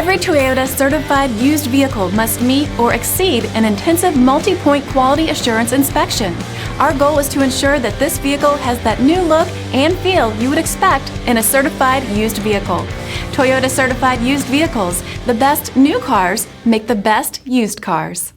Every Toyota certified used vehicle must meet or exceed an intensive multi-point quality assurance inspection. Our goal is to ensure that this vehicle has that new look and feel you would expect in a certified used vehicle. Toyota certified used vehicles, the best new cars make the best used cars.